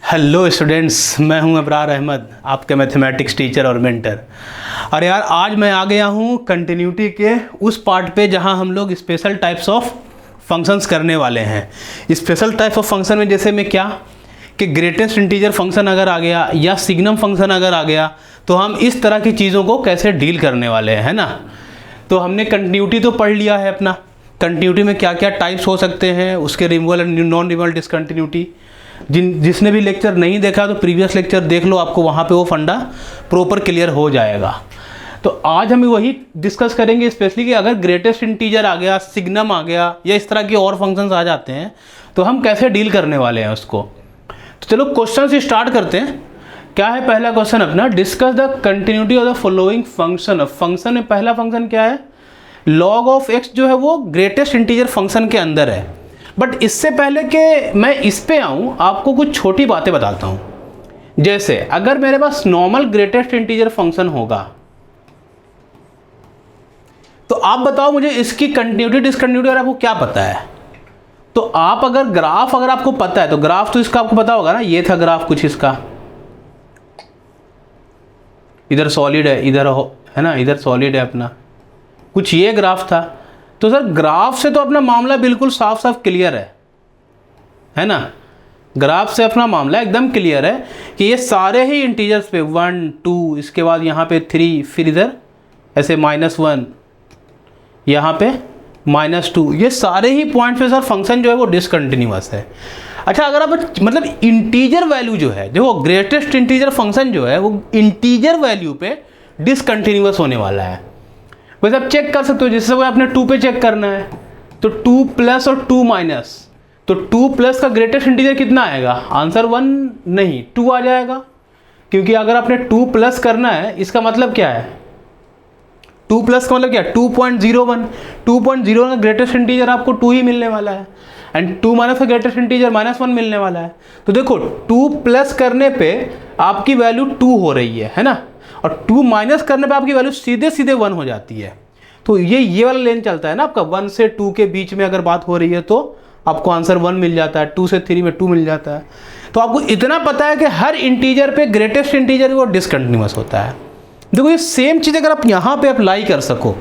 Hello students, मैं हूं अबरार अहमद, आपके मैथमेटिक्स टीचर और मेंटर। और यार आज मैं आ गया हूं कंटिन्यूटी के उस पार्ट पे जहां हम लोग स्पेशल टाइप्स ऑफ फंक्शंस करने वाले हैं। स्पेशल टाइप ऑफ फंक्शन में जैसे मैं क्या कि ग्रेटेस्ट इंटीजर फंक्शन अगर आ गया या सिग्नम फंक्शन अगर आ गया तो हम इस तरह की चीज़ों को कैसे डील करने वाले हैं, है ना। तो हमने कंटिन्यूटी तो पढ़ लिया है अपना, कंटिन्यूटी में क्या क्या टाइप्स हो सकते हैं, उसके removal and non removal discontinuity. जिसने भी लेक्चर नहीं देखा तो प्रीवियस लेक्चर देख लो, आपको वहाँ पे वो फंडा प्रॉपर क्लियर हो जाएगा। तो आज हम वही डिस्कस करेंगे स्पेशली कि अगर ग्रेटेस्ट इंटीजर आ गया, सिग्नम आ गया या इस तरह के और फंक्शंस आ जाते हैं तो हम कैसे डील करने वाले हैं उसको। तो चलो क्वेश्चन से स्टार्ट करते हैं। क्या है पहला क्वेश्चन अपना, discuss the continuity of the following function. Function में पहला फंक्शन क्या है, लॉग ऑफ एक्स जो है वो ग्रेटेस्ट इंटीजर फंक्शन के अंदर है। बट इससे पहले कि मैं इस पे आऊँ आपको कुछ छोटी बातें बताता हूँ। जैसे अगर मेरे पास नॉर्मल ग्रेटेस्ट इंटीजर फंक्शन होगा तो आप बताओ मुझे इसकी कंटिन्यूटी डिसकंटिन्यूटी और आपको क्या पता है। तो आप अगर ग्राफ अगर आपको पता है तो ग्राफ तो इसका आपको पता होगा ना, ये था ग्राफ कुछ इसका, इधर सॉलिड है, इधर है ना, इधर सॉलिड है अपना, कुछ ये ग्राफ था। तो सर ग्राफ से तो अपना मामला बिल्कुल साफ साफ क्लियर है ना। ग्राफ से अपना मामला एकदम क्लियर है कि ये सारे ही इंटीजर्स पे 1 2, इसके बाद यहाँ पे 3, फिर इधर ऐसे -1, यहाँ पे -2, ये सारे ही पॉइंट्स पे सर फंक्शन जो है वो डिसकंटिन्यूअस है। अच्छा, अगर आप मतलब इंटीजर वैल्यू जो है, देखो ग्रेटेस्ट इंटीजर फंक्शन जो है वो इंटीजर वैल्यू पे डिसकंटिन्यूअस होने वाला है। वैसे आप चेक कर सकते हो, जैसे आपने 2 पे चेक करना है तो 2 प्लस और 2 माइनस, तो 2 प्लस का ग्रेटेस्ट इंटीजर कितना आएगा, आंसर 1 नहीं 2 आ जाएगा। क्योंकि अगर आपने 2 प्लस करना है इसका मतलब क्या है, 2 प्लस का मतलब क्या है 2.01, 2.01 का ग्रेटेस्ट इंटीजर आपको 2 ही मिलने वाला है, एंड 2 माइनस का ग्रेटेस्ट इंटीजर -1 मिलने वाला है। तो देखो 2 प्लस करने पे आपकी वैल्यू 2 हो रही है ना, और 2 माइनस करने पे आपकी वैल्यू सीधे सीधे 1 हो जाती है। तो ये वाला लेन चलता है ना आपका, 1 से 2 के बीच में अगर बात हो रही है तो आपको आंसर 1 मिल जाता है, 2 से 3 में 2 मिल जाता है। तो आपको इतना पता है कि हर इंटीजर पे ग्रेटेस्ट इंटीजर वो डिसकंटिन्यूअस होता है। देखो ये सेम चीज़ अगर आप यहाँ पे अप्लाई कर सको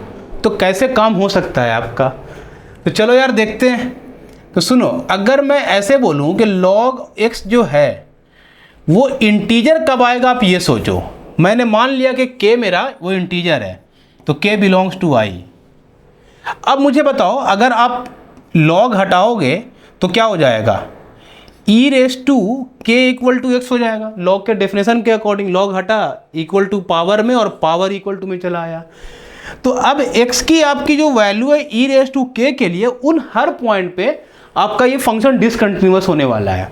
तो कैसे काम हो सकता है आपका। तो चलो यार देखते हैं। तो सुनो, अगर मैं ऐसे बोलूँ कि लॉग एक्स जो है वो इंटीजर कब आएगा, आप ये सोचो। मैंने मान लिया कि k मेरा वो इंटीजर है तो k बिलोंग्स टू i। अब मुझे बताओ अगर आप log हटाओगे तो क्या हो जाएगा, e raise to k equal to x हो जाएगा। log के डेफिनेशन के अकॉर्डिंग log हटा इक्वल टू पावर में और पावर इक्वल टू में चला आया। तो अब x की आपकी जो वैल्यू है e रेस टू k के लिए उन हर पॉइंट पे आपका ये फंक्शन डिसकंटिन्यूअस होने वाला है।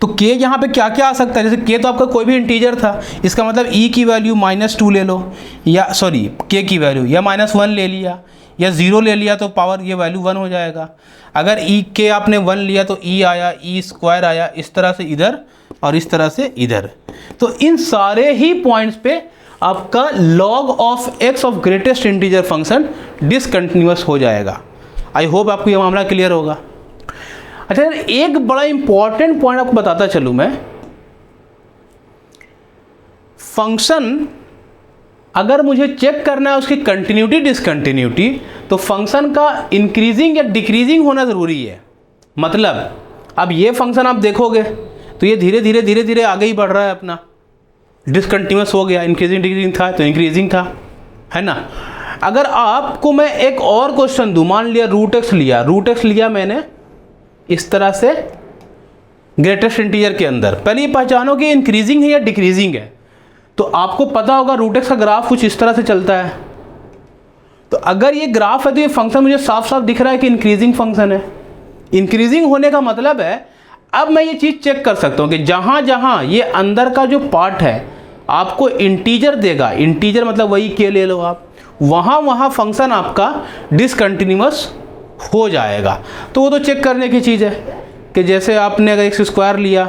तो k यहाँ पे क्या क्या आ सकता है, जैसे k तो आपका कोई भी इंटीजर था, इसका मतलब e की वैल्यू -2 ले लो, या सॉरी k की वैल्यू या -1 ले लिया या 0 ले लिया तो पावर ये वैल्यू 1 हो जाएगा। अगर k आपने 1 लिया तो e आया, e स्क्वायर आया, इस तरह से इधर और इस तरह से इधर। तो इन सारे ही पॉइंट्स पे आपका log of x of greatest integer function discontinuous हो जाएगा। आई होप आपको ये मामला क्लियर होगा। अच्छा, एक बड़ा इंपॉर्टेंट पॉइंट आपको बताता चलूं मैं, फंक्शन अगर मुझे चेक करना है उसकी कंटिन्यूटी डिसकंटिन्यूटी तो फंक्शन का इंक्रीजिंग या डिक्रीजिंग होना ज़रूरी है। मतलब अब ये फंक्शन आप देखोगे तो ये धीरे धीरे धीरे धीरे आगे ही बढ़ रहा है अपना, डिसकंटिन्यूअस हो गया, इंक्रीजिंग डिक्रीजिंग था तो इंक्रीजिंग था, है ना। अगर आपको मैं एक और क्वेश्चन दूं, मान लिया रूट एक्स लिया मैंने इस तरह से ग्रेटेस्ट इंटीजर के अंदर, पहले ये पहचानो कि इंक्रीजिंग है या डिक्रीजिंग है। तो आपको पता होगा रूट एक्स का ग्राफ कुछ इस तरह से चलता है। तो अगर ये ग्राफ है तो ये फंक्शन मुझे साफ साफ दिख रहा है कि इंक्रीजिंग फंक्शन है। इंक्रीजिंग होने का मतलब है अब मैं ये चीज़ चेक कर सकता हूँ कि जहाँ जहाँ ये अंदर का जो पार्ट है आपको इंटीजर देगा, इंटीजर मतलब वही के ले लो आप, वहाँ वहाँ फंक्शन आपका डिसकंटिन्यूअस हो जाएगा। तो वो तो चेक करने की चीज़ है कि जैसे आपने अगर x स्क्वायर लिया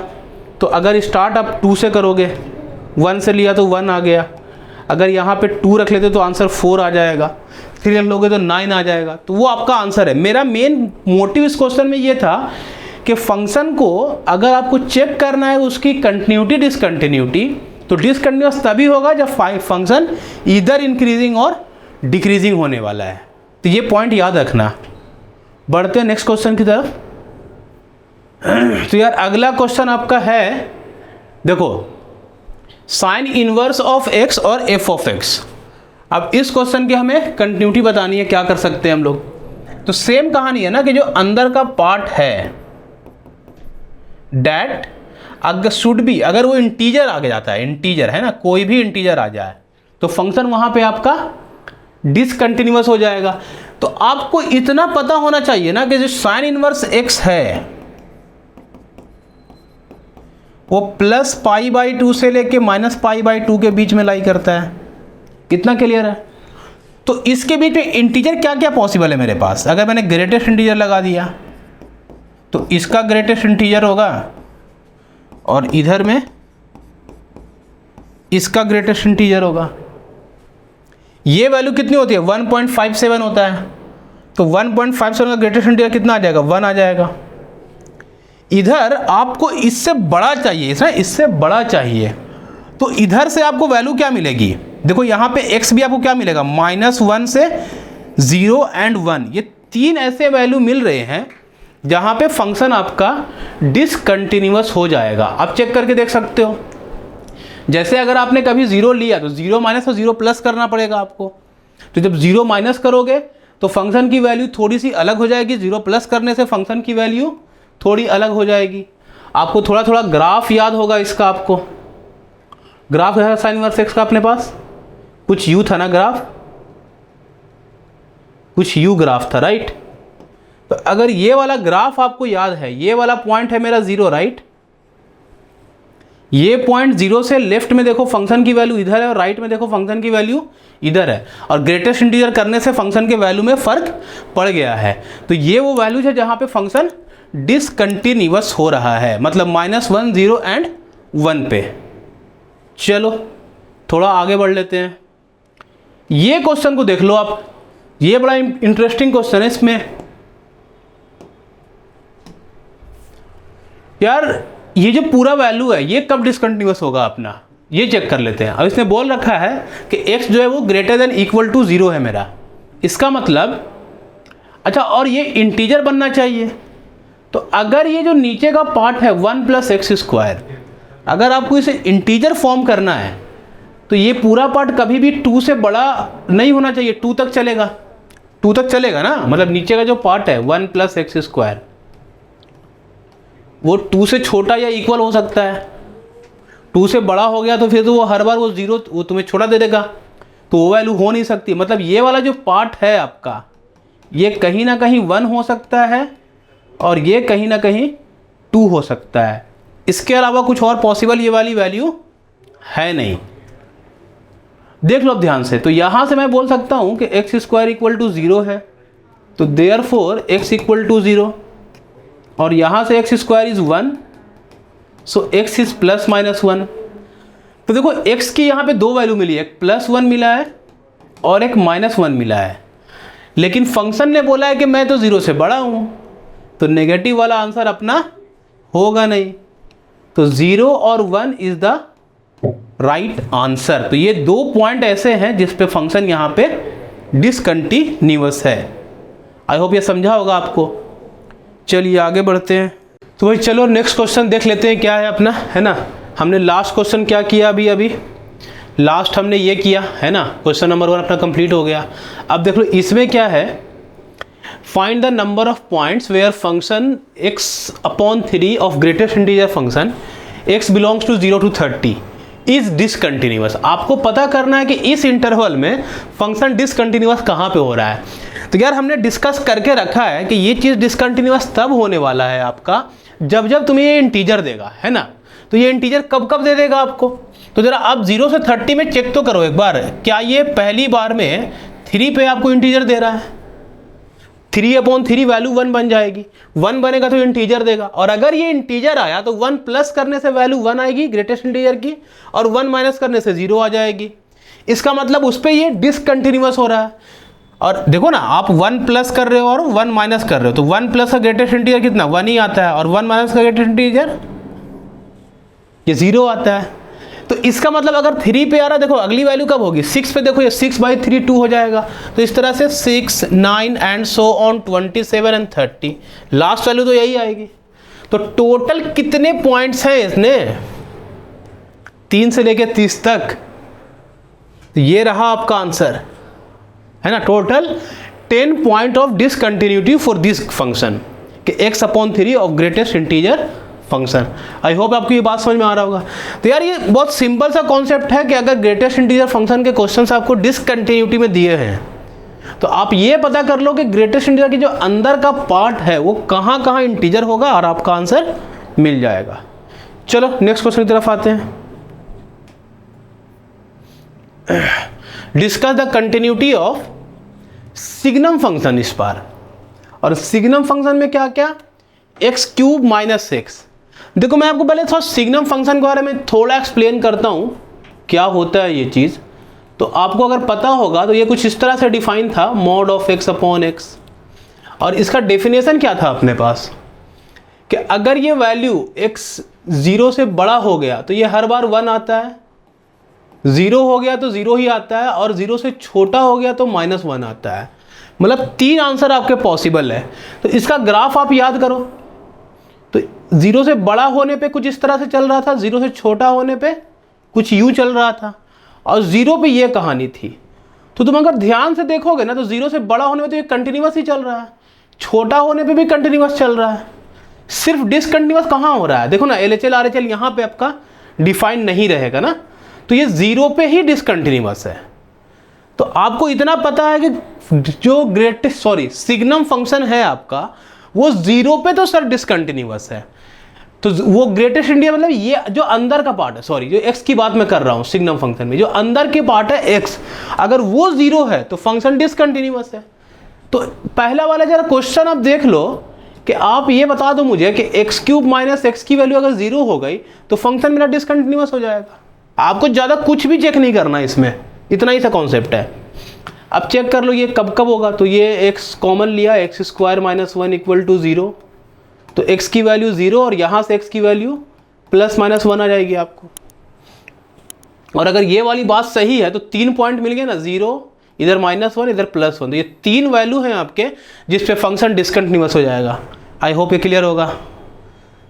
तो अगर स्टार्ट आप 2 से करोगे, 1 से लिया तो 1 आ गया, अगर यहाँ पे 2 रख लेते तो आंसर 4 आ जाएगा, 3 रख लोगे तो 9 आ जाएगा। तो वो आपका आंसर है। मेरा मेन मोटिव इस क्वेश्चन में ये था कि फंक्शन को अगर आपको चेक करना है उसकी कंटिन्यूटी डिसकंटिन्यूटी, तो डिसकंटिन्यूअस तभी होगा जब फंक्शन इधर इंक्रीजिंग और डिक्रीजिंग होने वाला है। तो ये पॉइंट याद रखना। बढ़ते हैं नेक्स्ट क्वेश्चन की तरफ। तो यार अगला क्वेश्चन आपका है, देखो साइन इनवर्स ऑफ एक्स और एफ ऑफ एक्स। अब इस क्वेश्चन की हमें कंटिन्यूटी बतानी है, क्या कर सकते हैं हम लोग। तो सेम कहानी है ना कि जो अंदर का पार्ट है डैट अगर शुड बी, अगर वो इंटीजर आगे जाता है, इंटीजर है ना, कोई भी इंटीजर आ जाए तो फंक्शन वहां पे आपका डिसकंटिन्यूअस हो जाएगा। तो आपको इतना पता होना चाहिए ना कि जो साइन इनवर्स एक्स है वो प्लस पाई बाई 2 से लेके माइनस पाई बाई 2 के बीच में लाई करता है। कितना क्लियर है। तो इसके बीच में इंटीजर क्या क्या पॉसिबल है मेरे पास। अगर मैंने ग्रेटेस्ट इंटीजर लगा दिया तो इसका ग्रेटेस्ट इंटीजर होगा और इधर में इसका ग्रेटेस्ट इंटीजर होगा। ये वैल्यू कितनी होती है 1.57 होता है। तो 1.57 का ग्रेटेस्ट इंटीजर कितना आ जाएगा 1 आ जाएगा। इधर आपको इससे बड़ा चाहिए, इससे बड़ा चाहिए, तो इधर से आपको वैल्यू क्या मिलेगी। देखो यहाँ पे x भी आपको क्या मिलेगा -1 से 0 एंड 1। ये तीन ऐसे वैल्यू मिल रहे हैं जहाँ पे फंक्शन आपका डिसकंटिन्यूअस हो जाएगा। आप चेक करके देख सकते हो। जैसे अगर आपने कभी 0 लिया तो 0 माइनस और 0 प्लस करना पड़ेगा आपको। तो जब 0 माइनस करोगे तो फंक्शन की वैल्यू थोड़ी सी अलग हो जाएगी, 0 प्लस करने से फंक्शन की वैल्यू थोड़ी अलग हो जाएगी। आपको थोड़ा थोड़ा ग्राफ याद होगा इसका। आपको ग्राफ है साइन इनवर्स एक्स का अपने पास, कुछ यू था ना ग्राफ, कुछ यू ग्राफ था, राइट। तो अगर ये वाला ग्राफ आपको याद है, ये वाला पॉइंट है मेरा 0, राइट। ये पॉइंट 0 से लेफ्ट में देखो फंक्शन की वैल्यू इधर है और राइट में देखो फंक्शन की वैल्यू इधर है, और ग्रेटेस्ट इंटीजर करने से फंक्शन के वैल्यू में फर्क पड़ गया है। तो ये वो वैल्यूज है जहां पे फंक्शन डिसकंटिन्यूअस हो रहा है, मतलब -1 0 एंड 1 पे। चलो थोड़ा आगे बढ़ लेते हैं। ये क्वेश्चन को देख लो आप, ये बड़ा इंटरेस्टिंग क्वेश्चन है। इसमें यार ये जो पूरा वैल्यू है ये कब डिसकंटिन्यूअस होगा अपना, ये चेक कर लेते हैं। अब इसने बोल रखा है कि x जो है वो ग्रेटर देन इक्वल टू 0 है मेरा। इसका मतलब अच्छा, और ये इंटीजर बनना चाहिए। तो अगर ये जो नीचे का पार्ट है 1 + x², अगर आपको इसे इंटीजर फॉर्म करना है तो ये पूरा पार्ट कभी भी 2 से बड़ा नहीं होना चाहिए, 2 तक चलेगा, 2 तक चलेगा ना। मतलब नीचे का जो पार्ट है 1 + x² वो 2 से छोटा या इक्वल हो सकता है। 2 से बड़ा हो गया तो फिर तो वो हर बार वो 0 वो तुम्हें छोटा दे देगा, तो वो वैल्यू हो नहीं सकती। मतलब ये वाला जो पार्ट है आपका ये कहीं ना कहीं 1 हो सकता है और ये कहीं ना कहीं 2 हो सकता है। इसके अलावा कुछ और पॉसिबल ये वाली वैल्यू है नहीं। देख लो अब ध्यान से। तो यहाँ से मैं बोल सकता हूँ कि x² = 0 है, तो देयरफॉर x = 0, और यहाँ से x² = 1, सो x इज ±1। तो देखो x की यहाँ पे 2 वैल्यू मिली है, एक +1 मिला है और एक -1 मिला है। लेकिन फंक्शन ने बोला है कि मैं तो 0 से बड़ा हूँ, तो नेगेटिव वाला आंसर अपना होगा नहीं। तो 0 और 1 इज द राइट आंसर। तो ये 2 पॉइंट ऐसे हैं जिस पे फंक्शन यहाँ पे डिसकंटिन्यूअस है। आई होप ये समझा होगा आपको। चलिए आगे बढ़ते हैं। तो भाई चलो नेक्स्ट क्वेश्चन देख लेते हैं क्या है अपना, है ना। हमने लास्ट क्वेश्चन क्या किया अभी लास्ट हमने ये किया, है ना। क्वेश्चन नंबर 1 अपना कंप्लीट हो गया। अब देख लो इसमें क्या है, find the number of points where function x/3 of greatest integer function x belongs to 0 to 30 is discontinuous. आपको पता करना है कि इस इंटरवल में फंक्शन डिसकंटिन्यूअस कहाँ पे हो रहा है। तो यार हमने डिस्कस करके रखा है कि ये चीज़ डिसकंटिन्यूअस तब होने वाला है आपका जब जब तुम्हें ये इंटीजर देगा, है ना। तो ये इंटीजर कब कब दे देगा आपको। तो जरा आप 0 से 30 में चेक तो करो एक बार, क्या ये पहली बार में 3 पे आपको इंटीजर दे रहा है। 3/3 वैल्यू 1 बन जाएगी, 1 बनेगा तो इंटीजर देगा। और अगर ये इंटीजर आया तो 1 प्लस करने से वैल्यू 1 आएगी ग्रेटेस्ट इंटीजर की, और 1 माइनस करने से 0 आ जाएगी। इसका मतलब उस पर ये डिसकंटिन्यूअस हो रहा है। और देखो ना, आप 1 प्लस कर रहे हो और 1 माइनस कर रहे हो, तो 1 प्लस का ग्रेटेस्ट इंटीजर कितना 1 ही आता है, और 1 माइनस का ग्रेटेस्ट इंटीजर ये 0 आता है। तो इसका मतलब अगर 3 पे आ रहा है, देखो अगली वैल्यू कब होगी 6 पे, देखो ये 6/3 2 हो जाएगा। तो इस तरह से 6, 9 and so on 27 and 30, last value तो यही आएगी। तो टोटल कितने पॉइंट्स हैं इसने, 3 से लेके 30 तक। तो ये रहा आपका आंसर, है ना। Total 10 point of discontinuity for this function कि x/3 of greatest integer function. I hope आपको ये बात समझ में आ रहा होगा। तो यार ये बहुत सिंपल सा कॉन्सेप्ट है कि अगर ग्रेटेस्ट इंटीजर फंक्शन के क्वेश्चंस आपको डिसकंटिन्यूटी में दिए हैं तो आप ये पता कर लो कि ग्रेटेस्ट इंटीजर की जो अंदर का पार्ट है वो कहाँ कहाँ इंटीजर होगा और आपका आंसर मिल जाएगा। चलो नेक्स्ट क्वेश्चन की तरफ आते हैं। Discuss the continuity of signum function इस बार। और सिग्नम फंक्शन में क्या क्या, x³ - x। देखो मैं आपको पहले थोड़ा सिग्नम फंक्शन के बारे में थोड़ा एक्सप्लेन करता हूँ क्या होता है ये चीज़। तो आपको अगर पता होगा तो ये कुछ इस तरह से डिफाइन था, mod of x/x। और इसका डेफिनेशन क्या था अपने पास कि अगर ये वैल्यू x 0 से बड़ा हो गया तो ये हर बार 1 आता है, 0 हो गया तो 0 ही आता है, और 0 से छोटा हो गया तो -1 आता है। मतलब 3 आंसर आपके पॉसिबल है। तो इसका ग्राफ आप याद करो, तो 0 से बड़ा होने पे कुछ इस तरह से चल रहा था, 0 से छोटा होने पे कुछ यूँ चल रहा था, और 0 पे ये कहानी थी। तो तुम अगर ध्यान से देखोगे ना तो 0 से बड़ा होने में तो ये कंटिन्यूस ही चल रहा है, छोटा होने पे भी कंटिन्यूस चल रहा है, सिर्फ डिसकंटिन्यूस कहाँ हो रहा है। देखो ना LHL RHL यहाँ पे आपका डिफाइन नहीं रहेगा ना, तो ये 0 पे ही डिसकंटिन्यूस है। तो आपको इतना पता है कि जो सिग्नम फंक्शन है आपका वो 0 पे तो सर डिसकंटिन्यूस है। तो वो ग्रेटेस्ट इंटीजर मतलब ये जो अंदर का पार्ट है, जो x की बात मैं कर रहा हूँ सिग्नम फंक्शन में, जो अंदर के पार्ट है x, अगर वो 0 है तो फंक्शन डिसकंटिन्यूस है। तो पहला वाला जरा क्वेश्चन आप देख लो कि आप ये बता दो मुझे कि x³ - x की वैल्यू अगर 0 हो गई तो फंक्शन मेरा डिसकंटिन्यूस हो जाएगा। आपको ज़्यादा कुछ भी चेक नहीं करना इसमें, इतना ही सा कॉन्सेप्ट है। अब चेक कर लो ये कब कब होगा। तो ये x कॉमन लिया, x² - 1 = 0, तो x की वैल्यू 0 और यहाँ से x की वैल्यू +-1 आ जाएगी आपको। और अगर ये वाली बात सही है तो 3 पॉइंट मिल गए ना, 0 इधर -1 इधर +1, तो ये 3 वैल्यू हैं आपके जिस पे फंक्शन डिसकंटिन्यूस हो जाएगा। आई होप ये क्लियर होगा।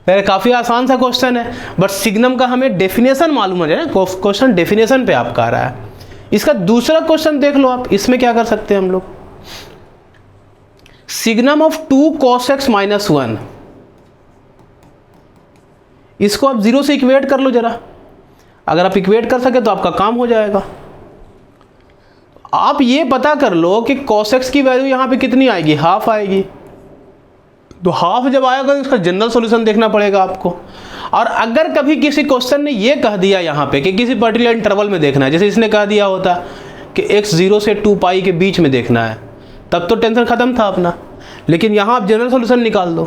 वैसे काफ़ी आसान सा क्वेश्चन है, बट सिग्नम का हमें डेफिनेशन मालूम हो जाए ना, क्वेश्चन डेफिनेशन पे आपका आ रहा है। इसका दूसरा क्वेश्चन देख लो आप, इसमें क्या कर सकते हैं हम लोग। सिग्नम ऑफ 2 cos x - 1, इसको आप 0 से इक्वेट कर लो जरा। अगर आप इक्वेट कर सके तो आपका काम हो जाएगा। आप ये पता कर लो कि cos x की वैल्यू यहाँ पे कितनी आएगी, हाफ आएगी। तो हाफ जब आएगा तो इसका जनरल सॉल्यूशन देखना पड़ेगा आपको। और अगर कभी किसी क्वेश्चन ने ये कह दिया यहाँ पे कि किसी पर्टिकुलर इंटरवल में देखना है, जैसे इसने कह दिया होता कि x 0 से 2π के बीच में देखना है, तब तो टेंशन ख़त्म था अपना। लेकिन यहाँ आप जनरल सॉल्यूशन निकाल दो,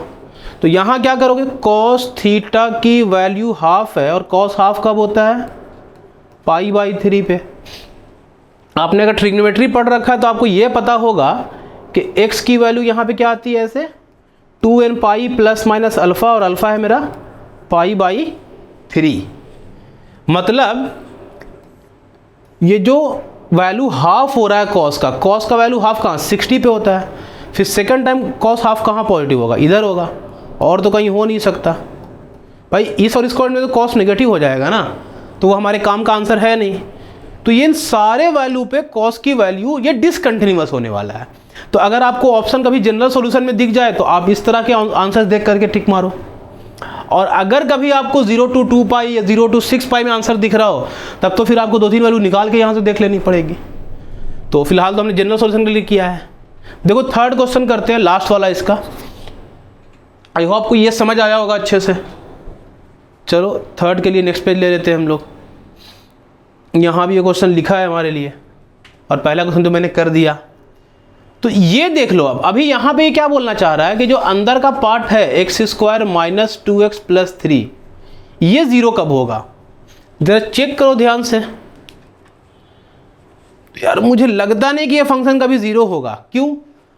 तो यहाँ क्या करोगे, cos थीटा की वैल्यू हाफ है, और cos हाफ कब होता है, π/3 पे। आपने अगर ट्रिग्नोमेट्री पढ़ रखा है तो आपको ये पता होगा कि x की वैल्यू यहाँ पे क्या आती है, ऐसे 2nπ ± अल्फ़ा, और अल्फ़ा है मेरा π/3। मतलब ये जो वैल्यू हाफ हो रहा है cos का वैल्यू हाफ कहाँ, 60 पे होता है। फिर सेकंड टाइम cos हाफ कहाँ पॉजिटिव होगा, इधर होगा, और तो कहीं हो नहीं सकता भाई। इस और इसको में तो cos नेगेटिव हो जाएगा ना, तो वो हमारे काम का आंसर है नहीं। तो ये इन सारे वैल्यू पे cos की वैल्यू ये डिसकंटिन्यूस होने वाला है। तो अगर आपको ऑप्शन कभी जनरल सॉल्यूशन में दिख जाए तो आप इस तरह के आंसर्स देख करके टिक मारो। और अगर कभी आपको 0 to 2π या 0 to 6π में आंसर दिख रहा हो, तब तो फिर आपको 2-3 वैल्यू निकाल के यहाँ से देख लेनी पड़ेगी। तो फिलहाल तो हमने जनरल सॉल्यूशन के लिए किया है। देखो थर्ड क्वेश्चन करते हैं, लास्ट वाला इसका। आई होप आपको ये समझ आया होगा अच्छे से। चलो थर्ड के लिए नेक्स्ट पेज ले लेते हैं हम लोग। यहाँ भी ये क्वेश्चन लिखा है हमारे लिए, और पहला क्वेश्चन तो मैंने कर दिया। तो ये देख लो अब अभी यहाँ पे क्या बोलना चाह रहा है कि जो अंदर का पार्ट है x² - 2x + 3, ये 0 कब होगा, जरा चेक करो ध्यान से। तो यार मुझे लगता नहीं कि ये फंक्शन कभी ज़ीरो होगा। क्यों?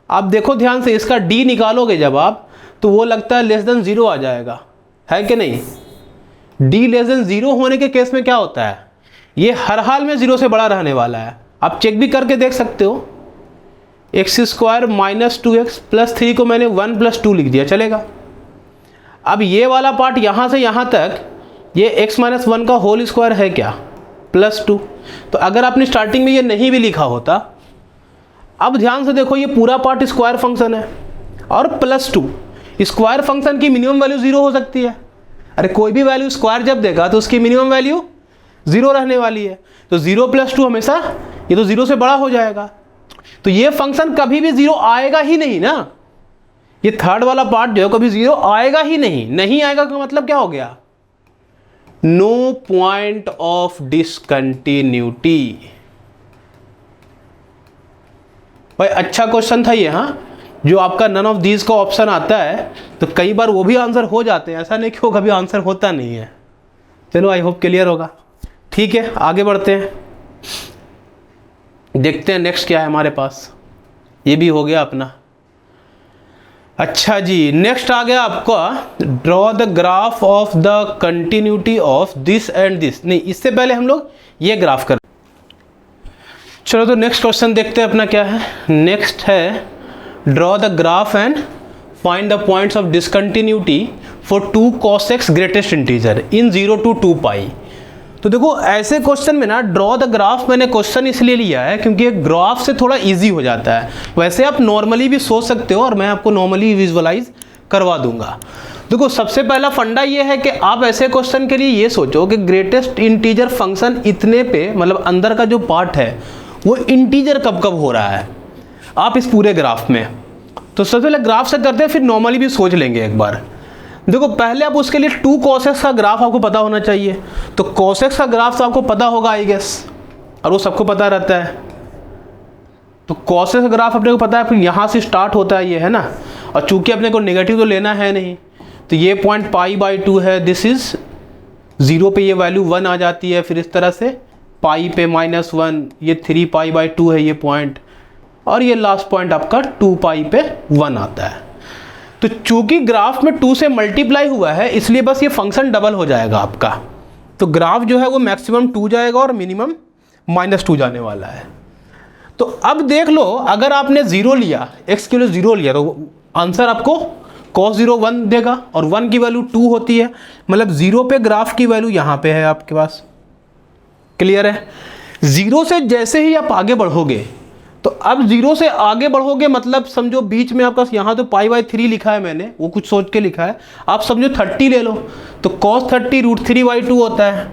आप देखो ध्यान से, इसका डी निकालोगे जब आप, तो वो लगता है लेस देन ज़ीरो आ जाएगा, है कि नहीं? डी लेस देन ज़ीरो होने के केस में क्या होता है, ये हर हाल में ज़ीरो से बड़ा रहने वाला है। आप चेक भी करके देख सकते हो। X square minus 2x plus 3 को मैंने 1 + 2 लिख दिया, चलेगा। अब ये वाला पार्ट यहाँ से यहाँ तक, ये x - 1 का होल स्क्वायर है क्या, +2। तो अगर आपने स्टार्टिंग में ये नहीं भी लिखा होता, अब ध्यान से देखो, ये पूरा पार्ट स्क्वायर फंक्शन है और +2। स्क्वायर फंक्शन की मिनिमम वैल्यू 0 हो सकती है। अरे कोई भी वैल्यू स्क्वायर जब देगा तो उसकी मिनिमम वैल्यू 0 रहने वाली है। तो 0 + 2 हमेशा ये तो 0 से बड़ा हो जाएगा। तो ये फंक्शन कभी भी 0 आएगा ही नहीं ना। ये थर्ड वाला पार्ट जो है कभी 0 आएगा ही नहीं। नहीं आएगा का मतलब क्या हो गया, नो पॉइंट ऑफ डिसकंटिन्यूटी। भाई अच्छा क्वेश्चन था ये, हाँ, जो आपका नन ऑफ दीज का ऑप्शन आता है तो कई बार वो भी आंसर हो जाते हैं, ऐसा नहीं कि वो कभी आंसर होता नहीं है। चलो आई होप क्लियर होगा। ठीक है, आगे बढ़ते हैं, देखते हैं नेक्स्ट क्या है हमारे पास। ये भी हो गया अपना। अच्छा जी, नेक्स्ट आ गया आपका draw the graph of the continuity of this and this. नहीं, इससे पहले हम लोग ये ग्राफ कर, चलो तो नेक्स्ट क्वेश्चन देखते हैं अपना क्या है। नेक्स्ट है draw the graph and find the points of discontinuity for 2 cos x greatest integer in 0 to 2 पाई। तो देखो ऐसे क्वेश्चन में ना ड्रॉ द ग्राफ मैंने क्वेश्चन इसलिए लिया है क्योंकि ग्राफ से थोड़ा इजी हो जाता है। वैसे आप नॉर्मली भी सोच सकते हो और मैं आपको नॉर्मली विजुअलाइज करवा दूंगा। देखो सबसे पहला फंडा ये है कि आप ऐसे क्वेश्चन के लिए ये सोचो कि ग्रेटेस्ट इंटीजर फंक्शन इतने पे, मतलब अंदर का जो पार्ट है वो इंटीजर कब कब हो रहा है आप इस पूरे ग्राफ में। तो सबसे पहले ग्राफ से करते हैं, फिर नॉर्मली भी सोच लेंगे एक बार। देखो पहले आप उसके लिए 2 cos x का ग्राफ आपको पता होना चाहिए। तो cos x का ग्राफ तो आपको पता होगा आई गेस, और वो सबको पता रहता है। तो cos x का ग्राफ अपने को पता है, फिर यहाँ से स्टार्ट होता है ये, है ना। और चूंकि अपने को नेगेटिव तो लेना है नहीं, तो ये पॉइंट π/2 है, दिस इज 0 पे ये वैल्यू 1 आ जाती है। फिर इस तरह से पाई पे -1, ये 3 π/2 है ये पॉइंट, और ये लास्ट पॉइंट आपका 2 पाई पे 1 आता है। तो चूंकि ग्राफ में 2 से मल्टीप्लाई हुआ है इसलिए बस ये फंक्शन डबल हो जाएगा आपका। तो ग्राफ जो है वो मैक्सिमम 2 जाएगा और मिनिमम -2 जाने वाला है। तो अब देख लो, अगर आपने 0 लिया, x के लिए 0 लिया, तो आंसर आपको cos 0 1 देगा, और 1 की वैल्यू 2 होती है, मतलब 0 पे ग्राफ की वैल्यू यहाँ पे है आपके पास। क्लियर है? 0 से जैसे ही आप आगे बढ़ोगे, तो अब 0 से आगे बढ़ोगे मतलब समझो बीच में आपका यहाँ तो π/3 लिखा है, मैंने वो कुछ सोच के लिखा है, आप समझो 30 ले लो, तो cos 30 √3/2 होता है,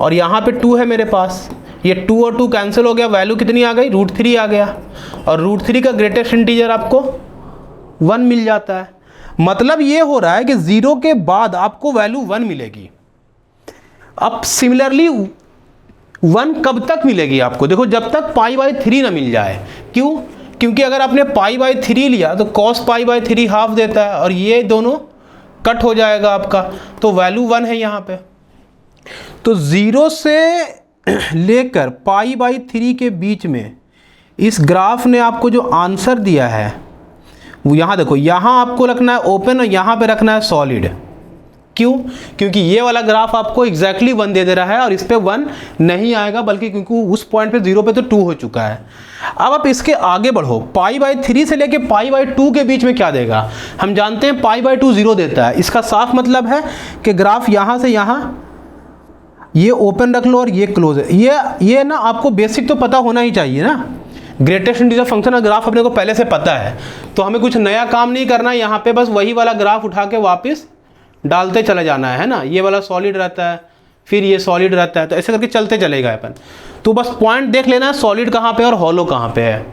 और यहाँ पे 2 है मेरे पास, ये 2 और 2 कैंसिल हो गया, वैल्यू कितनी आ गई, √3 आ गया, और √3 का ग्रेटेस्ट इंटीजर आपको 1 मिल जाता है। मतलब ये हो रहा है कि 0 के बाद आपको वैल्यू 1 मिलेगी। अब सिमिलरली 1 कब तक मिलेगी आपको, देखो जब तक π/3 ना मिल जाए। क्यों? क्योंकि अगर आपने π/3 लिया तो cos π/3 हाफ देता है, और ये दोनों कट हो जाएगा आपका, तो वैल्यू 1 है यहाँ पे। तो 0 से लेकर π/3 के बीच में इस ग्राफ ने आपको जो आंसर दिया है वो यहाँ देखो, यहाँ आपको रखना है ओपन और यहाँ पे रखना है सॉलिड। क्यों? क्योंकि ये वाला ग्राफ आपको एग्जैक्टली 1 दे रहा है, और इस पे 1 नहीं आएगा, बल्कि क्योंकि उस पॉइंट पे 0 पे तो 2 हो चुका है। अब आप इसके आगे बढ़ो, π/3 से लेके π/2 के बीच में क्या देगा, हम जानते हैं π/2 0 देता है। इसका साफ मतलब है कि ग्राफ यहाँ से यहाँ ये ओपन रख लो और ये क्लोज है। ये ना आपको बेसिक तो पता होना ही चाहिए ना, ग्रेटेस्ट इंटीजर फंक्शन का ग्राफ अपने को पहले से पता है, तो हमें कुछ नया काम नहीं करना, यहाँ पे बस वही वाला ग्राफ उठा के वापस डालते चले जाना है ना। ये वाला सॉलिड रहता है, फिर ये सॉलिड रहता है, तो ऐसे करके चलते चलेगा अपन। तो बस पॉइंट देख लेना है सॉलिड कहाँ पे और हॉलो कहाँ पे है।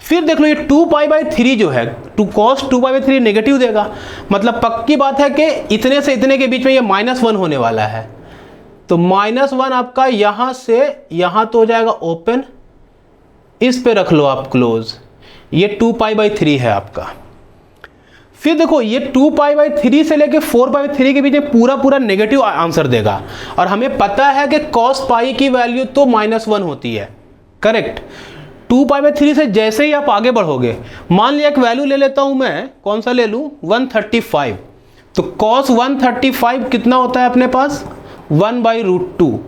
फिर देख लो ये 2π/3 जो है, cos 2π/3 नेगेटिव देगा, मतलब पक्की बात है कि इतने से इतने के बीच में ये -1 होने वाला है। तो -1 आपका यहाँ से यहाँ तो हो जाएगा ओपन, इस पे रख लो आप क्लोज, ये 2π/3 है आपका। फिर देखो ये 2π/3 से लेके 4π/3 के बीच में पूरा नेगेटिव आंसर देगा, और हमें पता है कि cos π की वैल्यू तो -1 होती है, करेक्ट। 2π/3 से जैसे ही आप आगे बढ़ोगे, मान लिया एक वैल्यू ले लेता हूं मैं, कौन सा ले लूं, 135। तो cos 135 कितना होता है अपने पास, 1/√2।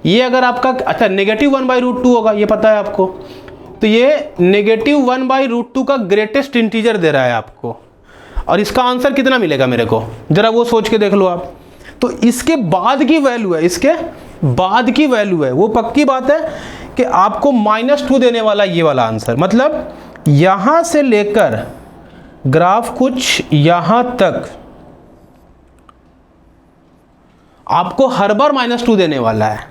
ये अगर आपका अच्छा नेगेटिव 1/√2 होगा, ये पता है आपको। तो ये नेगेटिव 1/√2 का ग्रेटेस्ट इंटीजर दे रहा है आपको, और इसका आंसर कितना मिलेगा मेरे को, जरा वो सोच के देख लो आप। तो इसके बाद की वैल्यू है, इसके बाद की वैल्यू है, वो पक्की बात है कि आपको -2 देने वाला ये वाला आंसर। मतलब यहां से लेकर ग्राफ कुछ यहां तक आपको हर बार -2 देने वाला है।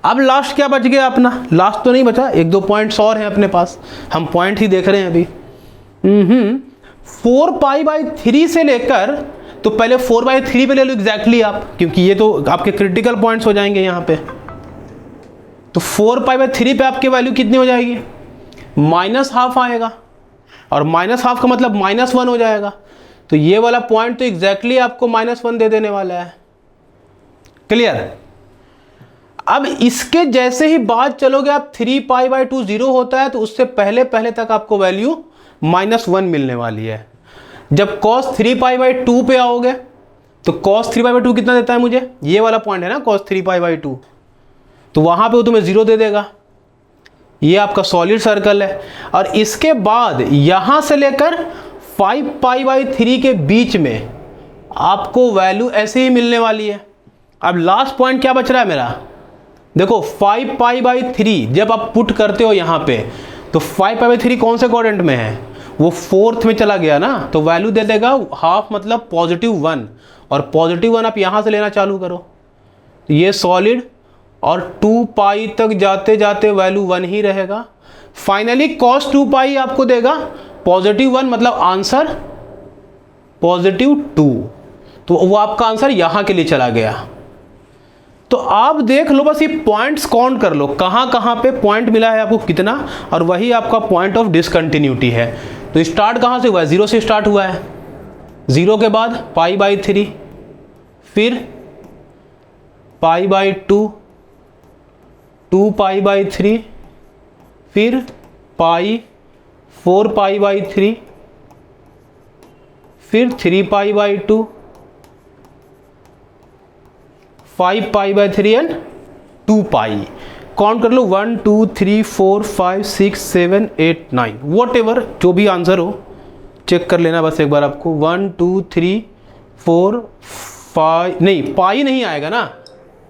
अब लास्ट क्या बच गया अपना, लास्ट तो नहीं बचा, 1-2 पॉइंट्स और हैं अपने पास, हम पॉइंट ही देख रहे हैं अभी। 4π/3 से लेकर, तो पहले 4/3 पे ले लो एग्जैक्टली आप, क्योंकि ये तो आपके क्रिटिकल पॉइंट्स हो जाएंगे यहाँ पे। तो 4π/3 पे आपकी वैल्यू कितनी हो जाएगी, -½ आएगा, और -½ का मतलब -1 हो जाएगा। तो ये वाला पॉइंट तो एग्जैक्टली आपको -1 दे देने वाला है। क्लियर। अब इसके जैसे ही बात चलोगे आप, 3π/2 0 होता है, तो उससे पहले पहले तक आपको वैल्यू -1 मिलने वाली है। जब cos 3π/2 पे आओगे, तो cos 3π/2 कितना देता है मुझे, ये वाला पॉइंट है ना cos 3π/2, तो वहां पे वो तुम्हें 0 दे देगा। ये आपका सॉलिड सर्कल है। और इसके बाद यहां से लेकर 5π/3 के बीच में आपको वैल्यू ऐसे ही मिलने वाली है। अब लास्ट पॉइंट क्या बच रहा है मेरा, देखो 5π/3 जब आप पुट करते हो यहाँ पे, तो 5π/3 कौन से क्वाड्रेंट में है, वो 4th में चला गया ना, तो वैल्यू दे देगा ½ मतलब +1, और +1 आप यहाँ से लेना चालू करो, ये सॉलिड, और 2π तक जाते जाते वैल्यू 1 ही रहेगा। फाइनली cos 2π आपको देगा +1, मतलब आंसर +2। तो वो आपका आंसर यहाँ के लिए चला गया। तो आप देख लो, बस ये पॉइंट्स काउंट कर लो, कहाँ कहाँ पे पॉइंट मिला है आपको कितना, और वही आपका पॉइंट ऑफ डिसकंटिन्यूटी है। तो स्टार्ट कहाँ से हुआ है, 0 से स्टार्ट हुआ है, 0 के बाद π/3, फिर π/2, 2π/3, फिर π, 4π/3, फिर 3π/2, 5π/3 एंड 2π। काउंट कर लो, 1 2 3 4 5 6 7 8 9, वॉट एवर जो भी आंसर हो चेक कर लेना बस एक बार आपको। 1 2 3 4 5, नहीं पाई नहीं आएगा ना,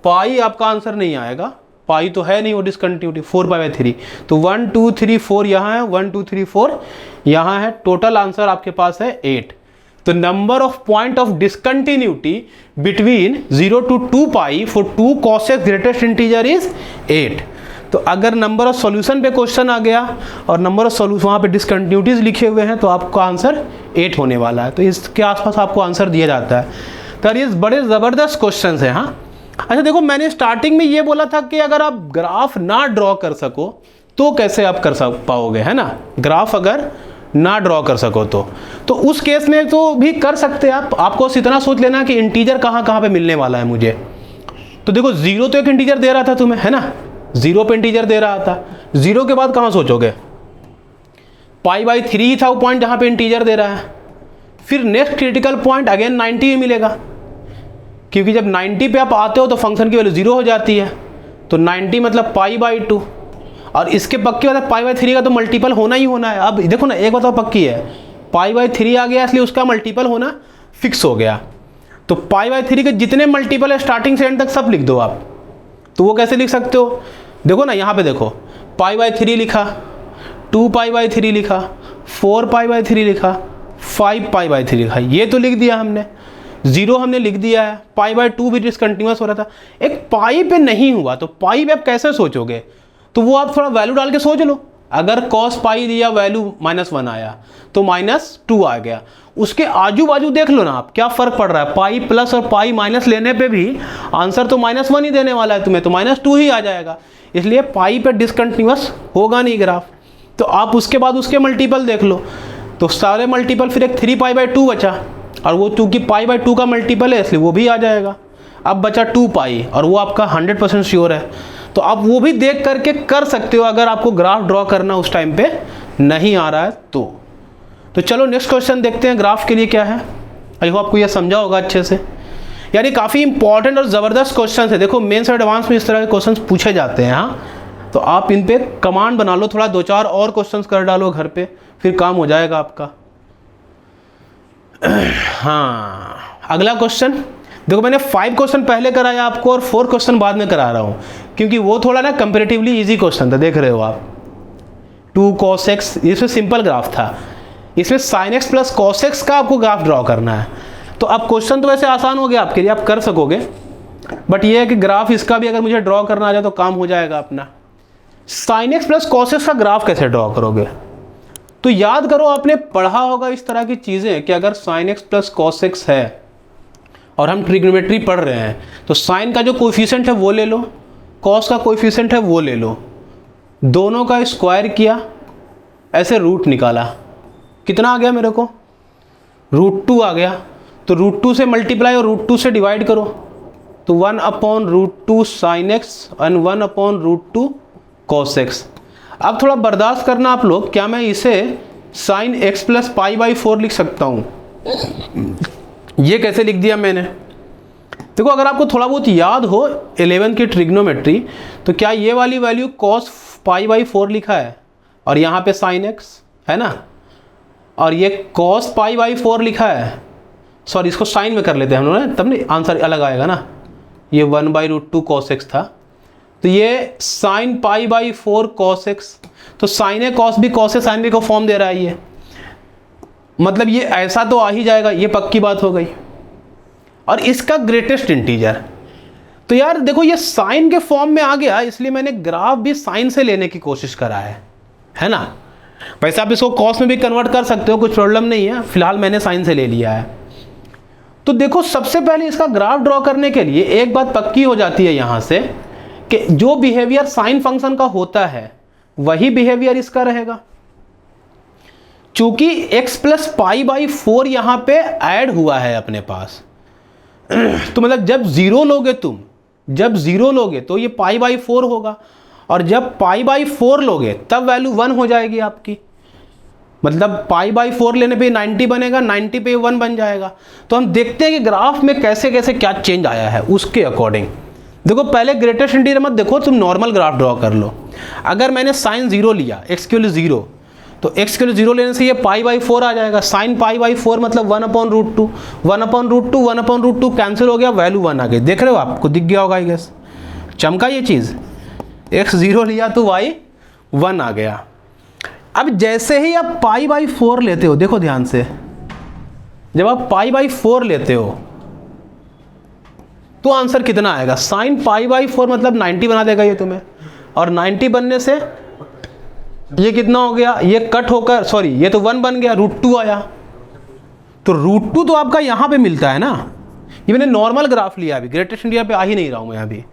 पाई आपका आंसर नहीं आएगा, पाई तो है नहीं, वो डिसकंटिन्यूटी 4π/3। तो 1 2 3 4 यहाँ है, 1 2 3 4 यहाँ है, टोटल आंसर आपके पास है 8। तो number of point of discontinuity between 0 to 2π for 2 cos x greatest integer is 8। तो अगर नंबर ऑफ सॉल्यूशन पे क्वेश्चन आ गया और नंबर ऑफ सॉल्यूशन वहाँ पे डिसकंटिन्यूटीज लिखे हुए हैं, तो आपका आंसर 8 होने वाला है। तो इसके आसपास आपको आंसर दिया जाता है। तो ये बड़े ज़बरदस्त क्वेश्चन हैं। हाँ, अच्छा देखो, मैंने स्टार्टिंग में ये बोला था कि अगर आप ग्राफ ना ड्रॉ कर सको तो कैसे आप कर पाओगे, है ना। ग्राफ अगर ना ड्रॉ कर सको तो उस केस में तो भी कर सकते हैं आप। आपको इतना सोच लेना कि इंटीजर कहाँ कहाँ पे मिलने वाला है मुझे। तो देखो 0 तो एक इंटीजर दे रहा था तुम्हें, है ना, 0 पे इंटीजर दे रहा था। 0 के बाद कहाँ सोचोगे, π/3 ही था वो पॉइंट जहाँ पे इंटीजर दे रहा है। फिर नेक्स्ट क्रिटिकल पॉइंट अगेन 90 ही मिलेगा, क्योंकि जब 90 पे आप आते हो तो फंक्शन की वैल्यू 0 हो जाती है। तो 90 मतलब π/2, और इसके पक्की बात है π/3 का तो मल्टीपल होना ही होना है। अब देखो ना, एक बात पक्की है, π/3 आ गया इसलिए उसका मल्टीपल होना फिक्स हो गया। तो π/3 के जितने मल्टीपल है स्टार्टिंग से एंड तक सब लिख दो आप। तो वो कैसे लिख सकते हो, देखो ना, यहाँ पे देखो π/3 लिखा, 2π/3 लिखा, 4π/3 लिखा, 5π/3 लिखा, ये तो लिख दिया हमने। 0 हमने लिख दिया है, π/2 भी डिसकंटिन्यूअस हो रहा था। एक पाई पे नहीं हुआ तो पाई पे आप कैसे सोचोगे, तो वो आप थोड़ा वैल्यू डाल के सोच लो। अगर cos π दिया, वैल्यू -1 आया तो -2 आ गया। उसके आजू बाजू देख लो ना आप, क्या फर्क पड़ रहा है, पाई प्लस और पाई माइनस लेने पे भी आंसर तो -1 ही देने वाला है तुम्हें, तो -2 ही आ जाएगा। इसलिए पाई पे डिसकंटिन्यूअस होगा नहीं ग्राफ। तो आप उसके बाद उसके मल्टीपल देख लो, तो सारे मल्टीपल, फिर एक 3π/2 बचा, और वो चूँकि π/2 का मल्टीपल है इसलिए वो भी आ जाएगा। अब बचा 2π, और वो आपका 100% श्योर है। तो तो आप वो भी देख करके कर सकते हो अगर आपको ग्राफ ड्रॉ करना उस टाइम पे नहीं आ रहा है तो चलो नेक्स्ट क्वेश्चन देखते हैं ग्राफ के लिए क्या है। आई होप आपको ये समझा होगा अच्छे से। यानी काफ़ी इंपॉर्टेंट और ज़बरदस्त क्वेश्चन है। देखो मेंस और एडवांस में इस तरह के क्वेश्चन पूछे जाते हैं। हाँ, तो आप इन पे कमांड बना लो, थोड़ा 2-4 और क्वेश्चंस कर डालो घर पे, फिर काम हो जाएगा आपका। हाँ, अगला क्वेश्चन देखो, मैंने 5 क्वेश्चन पहले कराया आपको और 4 क्वेश्चन बाद में करा रहा हूँ, क्योंकि वो थोड़ा ना कंपेरेटिवली इजी क्वेश्चन था। देख रहे हो आप, 2 cos x, इसमें सिंपल ग्राफ था, इसमें sin x plus cos x का आपको ग्राफ ड्रॉ करना है। तो अब क्वेश्चन तो वैसे आसान हो गया आपके लिए, आप कर सकोगे, बट ये है कि ग्राफ इसका भी अगर मुझे ड्रॉ करना आ जाए तो काम हो जाएगा अपना। sin x plus cos x का ग्राफ कैसे ड्रॉ करोगे? तो याद करो, आपने पढ़ा होगा इस तरह की चीज़ें कि अगर sin x plus cos x है और हम ट्रिग्नोमेट्री पढ़ रहे हैं, तो साइन का जो कोएफिशिएंट है वो ले लो, कॉस का कोएफिशिएंट है वो ले लो, दोनों का स्क्वायर किया, ऐसे रूट निकाला, कितना आ गया मेरे को? √2 आ गया। तो √2 से मल्टीप्लाई और √2 से डिवाइड करो, तो 1/√2 sin x and 1/√2 cos x। अब थोड़ा बर्दाश्त करना आप लोग, क्या मैं इसे sin x प्लस π/4 लिख सकता हूँ? ये कैसे लिख दिया मैंने? देखो, अगर आपको थोड़ा बहुत याद हो 11 की ट्रिग्नोमेट्री, तो क्या ये वाली वैल्यू cos π/4 लिखा है और यहाँ पे sin x है ना, और ये cos π/4 लिखा है, सॉरी इसको साइन में कर लेते हैं हम लोग, तब नहीं आंसर अलग आएगा ना। ये 1/√2 cos x था, तो ये sin π/4 cos x, तो sin a cos b cos a sin b को फॉर्म दे रहा है ये, मतलब ये ऐसा तो आ ही जाएगा, ये पक्की बात हो गई। और इसका ग्रेटेस्ट इंटीजर, तो यार देखो ये साइन के फॉर्म में आ गया, इसलिए मैंने ग्राफ भी साइन से लेने की कोशिश करा है ना। वैसे आप इसको कॉस में भी कन्वर्ट कर सकते हो, कुछ प्रॉब्लम नहीं है, फिलहाल मैंने साइन से ले लिया है। तो देखो, सबसे पहले इसका ग्राफ ड्रॉ करने के लिए एक बात पक्की हो जाती है यहाँ से कि जो बिहेवियर साइन फंक्शन का होता है वही बिहेवियर इसका रहेगा। चूंकि x प्लस π/4 यहाँ पे ऐड हुआ है अपने पास, तो मतलब जब जीरो लोगे तुम, जब जीरो लोगे तो ये π/4 होगा, और जब π/4 लोगे तब वैल्यू 1 हो जाएगी आपकी। मतलब π/4 लेने पे 90 बनेगा, 90 पे 1 बन जाएगा। तो हम देखते हैं कि ग्राफ में कैसे कैसे क्या चेंज आया है उसके अकॉर्डिंग। देखो, पहले ग्रेटेस्ट इंटीजर मत देखो, तुम नॉर्मल ग्राफ ड्रॉ कर लो। अगर मैंने साइन 0 लिया, x के लिए 0, तो x के लिए 0 लेने से ये π/4 आ जाएगा। sin π/4 मतलब 1/√2, 1/√2, 1/√2 कैंसिल हो गया, वैल्यू 1 आ गई। देख रहे हो, आपको दिख गया होगा आई गेस, चमका ये चीज़। x 0 लिया तो y 1 आ गया। अब जैसे ही आप π/4 लेते हो, देखो ध्यान से, जब आप π/4 लेते हो तो आंसर कितना आएगा? sin π/4 मतलब 90 बना देगा ये तुम्हें, और 90 बनने से ये कितना हो गया? ये कट होकर, सॉरी ये तो 1 बन गया, √2 आया। तो √2 तो आपका यहाँ पे मिलता है ना। ये मैंने नॉर्मल ग्राफ लिया, अभी ग्रेटेस्ट इंडिया पे आ ही नहीं रहा हूँ मैं अभी।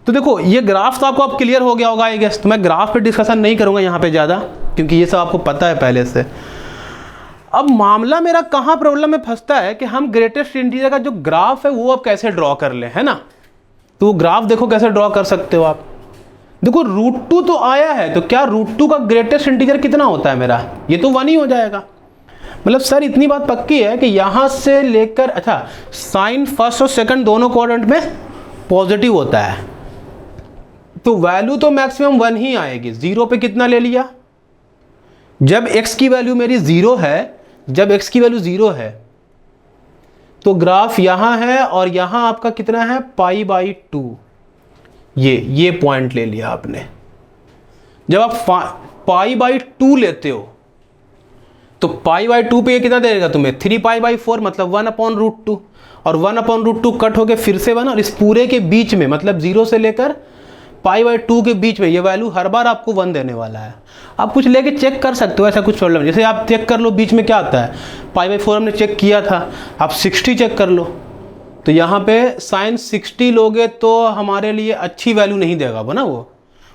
तो देखो, ये ग्राफ तो आपको अब क्लियर हो गया होगा आई गेस। तो मैं ग्राफ पे डिस्कशन नहीं करूँगा यहाँ पे ज़्यादा, क्योंकि ये सब आपको पता है पहले से। अब मामला मेरा कहाँ प्रॉब्लम में फंसता है कि हम ग्रेटेस्ट इंटीजर का जो ग्राफ है वो अब कैसे ड्रॉ कर लें, है ना। तो वो ग्राफ देखो कैसे ड्रॉ कर सकते हो आप। देखो, √2 तो आया है, तो क्या √2 का ग्रेटेस्ट इंटीजर कितना होता है मेरा? ये तो 1 ही हो जाएगा। मतलब सर इतनी बात पक्की है कि यहाँ से लेकर, अच्छा साइन फर्स्ट और सेकंड दोनों क्वाड्रेंट में पॉजिटिव होता है, तो वैल्यू तो मैक्सिमम 1 ही आएगी। 0 पे कितना ले लिया? जब x की वैल्यू मेरी 0 है, जब x की वैल्यू 0 है तो ग्राफ यहाँ है, और यहाँ आपका कितना है? π/2। ये पॉइंट ले लिया आपने। जब आप π/2 लेते हो तो π/2 पे ये कितना देगा तुम्हें? 3π/4 मतलब 1/√2, और 1/√2 कट होके फिर से 1, और इस पूरे के बीच में मतलब 0 से लेकर π/2 के बीच में ये वैल्यू हर बार आपको 1 देने वाला है। आप कुछ लेके चेक कर सकते हो, ऐसा कुछ प्रॉब्लम। जैसे आप चेक कर लो बीच में क्या आता है, π/4 हमने चेक किया था, आप 60 चेक कर लो, तो यहाँ पे साइन 60 लोगे तो हमारे लिए अच्छी वैल्यू नहीं देगा वो ना, वो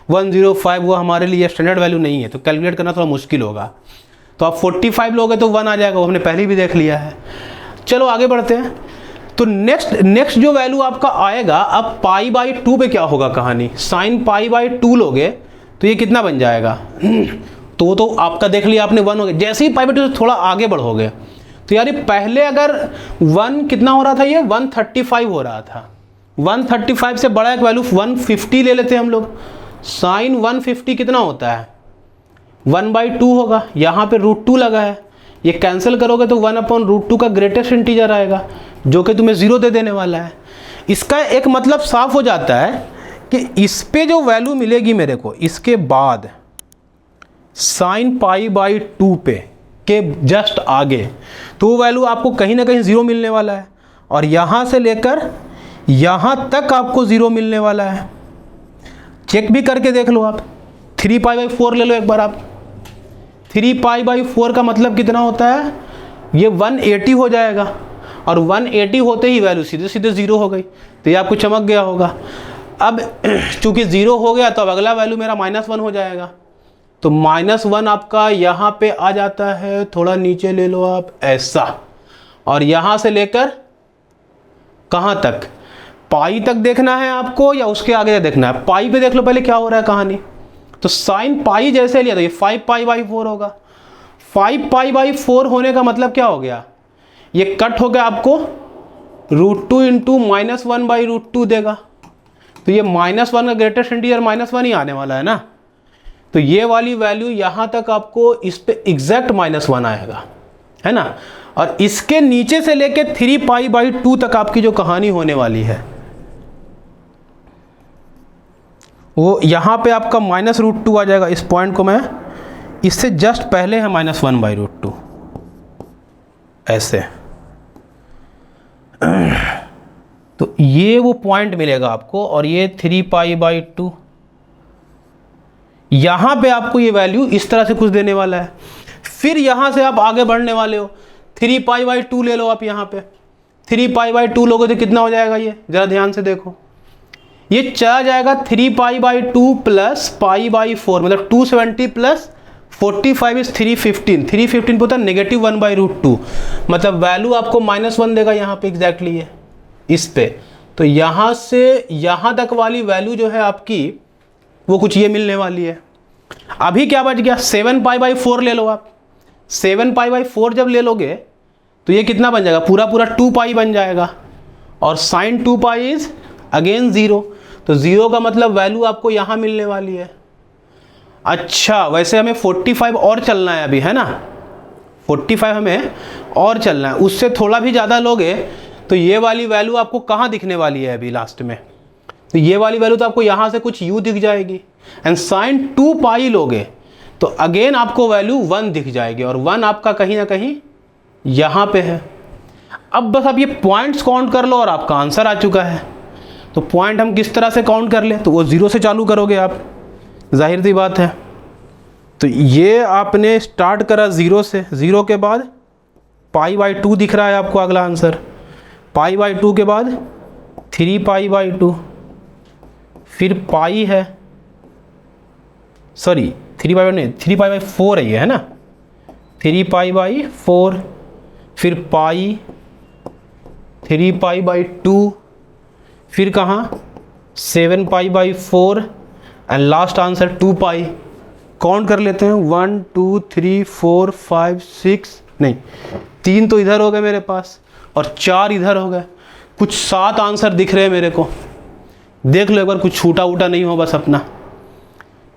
105 वो हमारे लिए स्टैंडर्ड वैल्यू नहीं है, तो कैलकुलेट करना थोड़ा मुश्किल होगा। तो आप 45 लोगे तो 1 आ जाएगा, वो हमने पहले भी देख लिया है। चलो आगे बढ़ते हैं। तो नेक्स्ट जो वैल्यू आपका आएगा, अब पाई बाई 2 पे क्या होगा कहानी, साइन पाई बाई 2 लोगे तो ये कितना बन जाएगा, तो आपका देख लिया आपने 1 हो गया। जैसे ही पाई बाई 2 से थोड़ा आगे बढ़ोगे तो यार ये पहले अगर 1 कितना हो रहा था, ये 135 हो रहा था, 135 से बड़ा एक वैल्यू 150 ले लेते हैं हम लोग। साइन 150 कितना होता है, 1/2 होगा, यहाँ पे √2 लगा है, ये कैंसिल करोगे तो 1/√2 का ग्रेटेस्ट इंटीजर आएगा जो कि तुम्हें 0 दे देने वाला है। इसका एक मतलब साफ हो जाता है कि इस पे जो वैल्यू मिलेगी मेरे को इसके बाद साइन पाई बाई 2 पे के जस्ट आगे, तो वो वैल्यू आपको कहीं ना कहीं 0 मिलने वाला है, और यहाँ से लेकर यहाँ तक आपको 0 मिलने वाला है। चेक भी करके देख लो आप, 3π/4 ले लो एक बार आप। 3π/4 का मतलब कितना होता है, ये 180 हो जाएगा, और 180 होते ही वैल्यू सीधे सीधे 0 हो गई, तो ये आपको चमक गया होगा। अब चूंकि 0 हो गया तो अब अगला वैल्यू मेरा -1 हो जाएगा, तो -1 आपका यहाँ पे आ जाता है, थोड़ा नीचे ले लो आप ऐसा, और यहाँ से लेकर कहाँ तक, पाई तक देखना है आपको या उसके आगे देखना है। पाई पे देख लो पहले क्या हो रहा है कहानी, तो साइन पाई जैसे लिया तो ये 5π/4 होगा। 5π/4 होने का मतलब क्या हो गया, ये कट हो गया, आपको √2 इंटू -1/√2 देगा, तो ये -1 का ग्रेटेस्ट इंटीजर -1 ही आने वाला है ना, तो ये वाली वैल्यू यहाँ तक आपको इस पे एग्जैक्ट -1 आएगा, है ना। और इसके नीचे से लेके 3π/2 तक आपकी जो कहानी होने वाली है वो यहाँ पे आपका -√2 आ जाएगा। इस पॉइंट को मैं इससे जस्ट पहले है -1/√2 ऐसे, तो ये वो पॉइंट मिलेगा आपको, और ये 3π/2 यहाँ पे आपको ये वैल्यू इस तरह से कुछ देने वाला है। फिर यहाँ से आप आगे बढ़ने वाले हो, 3π/2 ले लो आप, यहाँ पे 3π/2 लोगे तो कितना हो जाएगा, ये जरा ध्यान से देखो, ये चला जाएगा 3π/2 प्लस π/4, मतलब 270 प्लस 45 इज 315, 315 होता है -1/√2, मतलब वैल्यू आपको -1 देगा यहाँ पे एग्जैक्टली ये इस पे। तो यहाँ से यहाँ तक वाली वैल्यू जो है आपकी वो कुछ ये मिलने वाली है। अभी क्या बच गया, 7π/4 ले लो आप। 7π/4 जब ले लोगे तो ये कितना बन जाएगा, पूरा 2π बन जाएगा, और साइन 2π इज अगेन 0, तो 0 का मतलब वैल्यू आपको यहाँ मिलने वाली है। अच्छा, वैसे हमें 45 और चलना है अभी, है ना, 45 हमें और चलना है, उससे थोड़ा भी ज़्यादा लोगे तो ये वाली वैल्यू आपको कहाँ दिखने वाली है अभी लास्ट में, तो ये वाली वैल्यू तो आपको यहाँ से कुछ u दिख जाएगी, एंड साइन 2π लोगे तो अगेन आपको वैल्यू 1 दिख जाएगी, और 1 आपका कहीं ना कहीं यहाँ पे है। अब बस आप ये पॉइंट्स काउंट कर लो और आपका आंसर आ चुका है। तो पॉइंट हम किस तरह से काउंट कर ले, तो वो 0 से चालू करोगे आप, जाहिर सी बात है। तो ये आपने स्टार्ट करा 0 से, 0 के बाद π/2 दिख रहा है आपको अगला आंसर, π/2 के बाद 3π/2, फिर पाई है, सॉरी 3π नहीं 3π/4 है ये, है ना, 3π/4, फिर पाई, 3π/2, फिर कहाँ 7π/4, एंड लास्ट आंसर 2π। काउंट कर लेते हैं, 1 2 3 4 5 6, नहीं 3 तो इधर हो गए मेरे पास और 4 इधर हो गए, कुछ 7 आंसर दिख रहे हैं मेरे को। देख लो एक बार, कुछ छूटा वूटा नहीं हो बस अपना।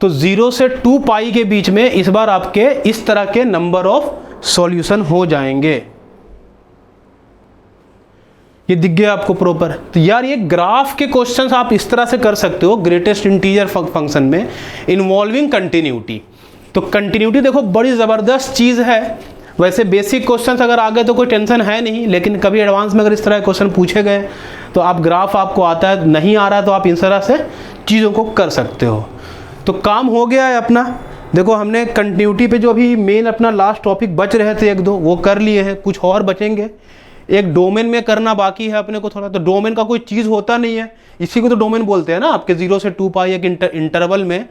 तो 0 से 2π के बीच में इस बार आपके इस तरह के नंबर ऑफ सॉल्यूशन हो जाएंगे। ये दिख गया आपको प्रॉपर। तो यार ये ग्राफ के क्वेश्चंस आप इस तरह से कर सकते हो ग्रेटेस्ट इंटीजर फंक्शन में इन्वॉल्विंग कंटिन्यूटी। तो कंटिन्यूटी देखो बड़ी ज़बरदस्त चीज़ है। वैसे बेसिक क्वेश्चंस अगर आ गए तो कोई टेंशन है नहीं, लेकिन कभी एडवांस में अगर इस तरह के क्वेश्चन पूछे गए तो आप ग्राफ आपको आता है, नहीं आ रहा तो आप इस तरह से चीज़ों को कर सकते हो। तो काम हो गया है अपना। देखो हमने कंटिन्यूटी पे जो अभी मेन अपना लास्ट टॉपिक बच रहे थे 1-2 वो कर लिए हैं, कुछ और बचेंगे। एक डोमेन में करना बाकी है अपने को थोड़ा। तो डोमेन का कोई चीज़ होता नहीं है, इसी को तो डोमेन बोलते हैं ना। आपके 0 से 2π एक इंटरवल में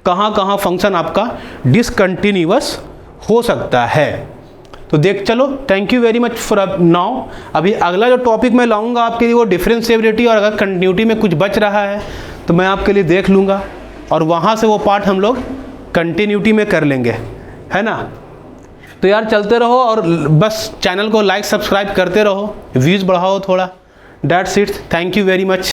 कहाँ कहाँ फंक्शन आपका डिसकंटिन्यूअस हो सकता है। तो देख चलो, thank you very much for now. अभी अगला जो टॉपिक मैं लाऊंगा आपके लिए वो डिफरेंशिएबिलिटी, और अगर कंटिन्यूटी में कुछ बच रहा है तो मैं आपके लिए देख लूँगा, और वहाँ से वो पार्ट हम लोग कंटिन्यूटी में कर लेंगे, है ना। तो यार चलते रहो और बस चैनल को लाइक सब्सक्राइब करते रहो, व्यूज़ बढ़ाओ थोड़ा। That's it, thank you very much.